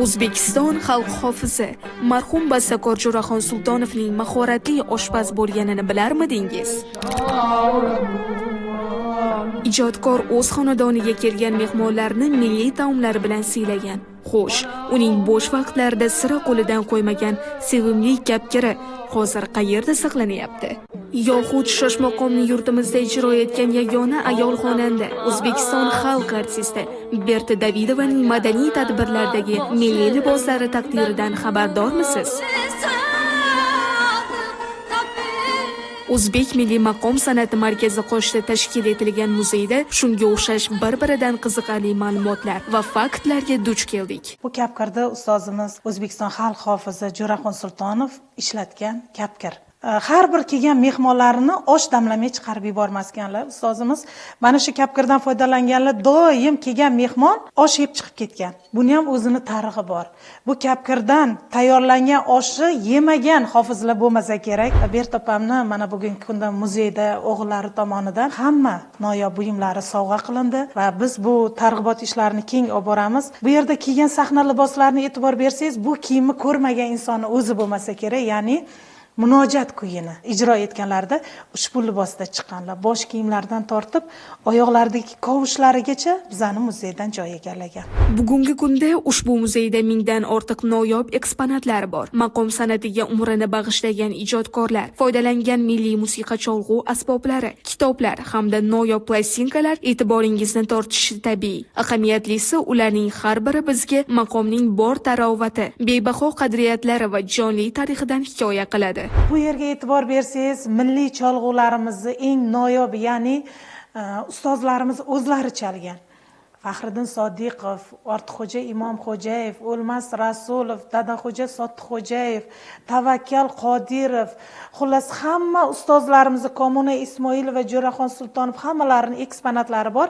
O'zbekiston xalq hofizi marhum bastakor Jo'raxon Sultonovning mahoratli oshpaz bo'lganini bilarmidingiz? Ijodkor o'z xonadoniga kelgan mehmonlarni milliy taomlar bilan siylagan. Xo'sh, uning bo'sh vaqtlarida sira qo'lidan qo'ymagan sevimli kapkiri hozir qayerda saqlanyapti? Yoxud Shoshmaqomni yurtimizda ijro etgan yagona ayol xonanda, O'zbekiston xalq artisti Berta Davidovaning madaniy tadbirlardagi milliy liboslari taqdiridan xabardormisiz? O'zbek milliy maqom san'ati markazi qoshida tashkil etilgan muzeyda shunga o'xshash bir-biridan qiziqarli ma'lumotlar va faktlarga duch keldik. Bu kapkirda ustozimiz O'zbekiston xalq hofizi Jo'raxon Sultonov ishlatgan kapkir. Har bir kelgan mehmonlarini osh damlamay chiqarib yubormasganlar. Ustozimiz mana shu kapkirdan foydalanganlar, doim kelgan mehmon osh yeb chiqib ketgan. Buni ham o'zini tarixi bor. Bu kapkirdan tayyorlangan oshni yemagan hofizlar bo'lmasa kerak. Berta opamni mana bugungi kunda muzeyda o'g'illari tomonidan hamma noyob buyumlari sovg'a qilindi va biz bu targ'ibot ishlarini keng olib boramiz. Bu yerda kiygan sahna liboslarini e'tibor bersangiz, bu kiyimni ko'rmagan insonni o'zi bo'lmasa kerak, ya'ni munojat kuyini ijro etganlarida ushbu libosda chiqqanlar. Bosh kiyimlaridan tortib oyoqlaridagi qovushlarigacha bizani muzeydan joy egallagan. Bugungi kunda ushbu muzeyda mingdan ortiq noyob eksponatlar bor. Maqom san'atiga umrini bag'ishlagan ijodkorlar, foydalangan milliy musiqa cholg'u asboblari, kitoblar hamda noyob plastinkalar e'tiboringizni tortishi tabiiy. Ahamiyatlisi, ularning har biri bizga maqomning bor tarovati, bebaho qadriyatlari va jonli tarixidan hikoya qiladi. Bu yerga e'tibor bersangiz, milliy cholg'ularimizni eng noyob, ya'ni ustozlarimiz o'zlari chalgan. Faxriddin Sodiqov, Ortiqxo'ja Imomxo'jayev, O'lmas Rasulov, Dadaxo'ja Sottiqxo'jayev, Tavakkal Qodirov, xullas hamma ustozlarimiz, Komuna Ismoilova, Jo'raxon Sultonov hammalarining eksponatlari bor.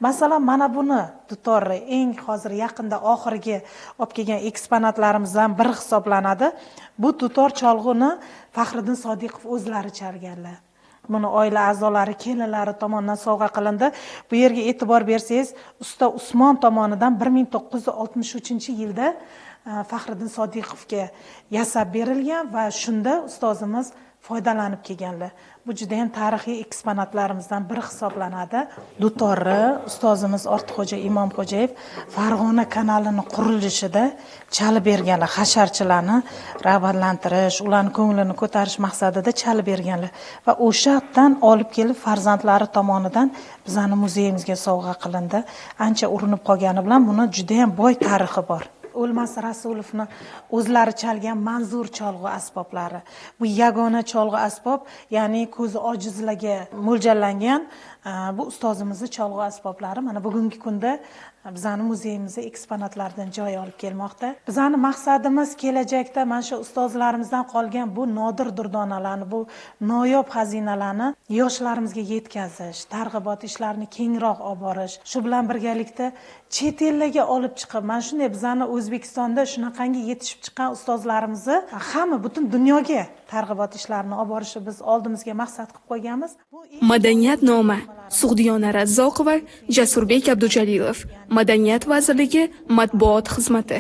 Masalan, mana buni dutorni eng hozir yaqinda oxirgi olib kelgan eksponatlarimizdan biri hisoblanadi. Bu dutor cholg'uni Faxriddin Sodiqov o'zlari chalganlar. Buni oila a'zolari, kelinlari tomonidan sovg'a qilindi. Bu yerga e'tibor bersangiz, usta Usmon tomonidan 1963-yilda Faxriddin Sodiqovga yasab berilgan va shunda ustozimiz foydalanib kelganlar. Bu juda ham tarixiy eksponatlarimizdan biri hisoblanadi. Dutorni ustozimiz Ortiqxo'ja Imomxo'jayev Farg'ona kanalining qurilishida chalib berganlar, hasharchilarni rag'batlantirish, ularning ko'nglini ko'tarish maqsadida chalib berganlar va o'shadan olib kelib farzandlari tomonidan bizning muzeyimizga sovg'a qilindi. Ancha urinib qolgani bilan buni juda ham boy tarixi bor. O'lmas Rasulovni o'zlari chalgan manzur cholg'u asboblari. Bu yagona cholg'u asbob, ya'ni ko'zi ojizlarga mo'ljallangan bu ustozimizning cholg'u asboblari mana bugungi kunda bizning muzeyimizda eksponatlardan joy olib kelmoqda. Bizning maqsadimiz kelajakda mana shu ustozlarimizdan qolgan bu nodir durdonalarni, bu noyob xazinalarni yoshlarimizga yetkazish, targ'ibot ishlarini kengroq olib borish. Shu bilan birgalikda chet ellarga olib chiqib, mana shunday bizning O'zbekistonda shunaqangi yetishib chiqqan ustozlarimizni hamma butun dunyoga targ'ibot ishlarini olib borishni biz oldimizga maqsad qilib qo'yganmiz. Madaniyat noma Sug'diyona Razzoqova, Jasurbek Abdujalilov, Madaniyat vazirligi matbuot xizmati.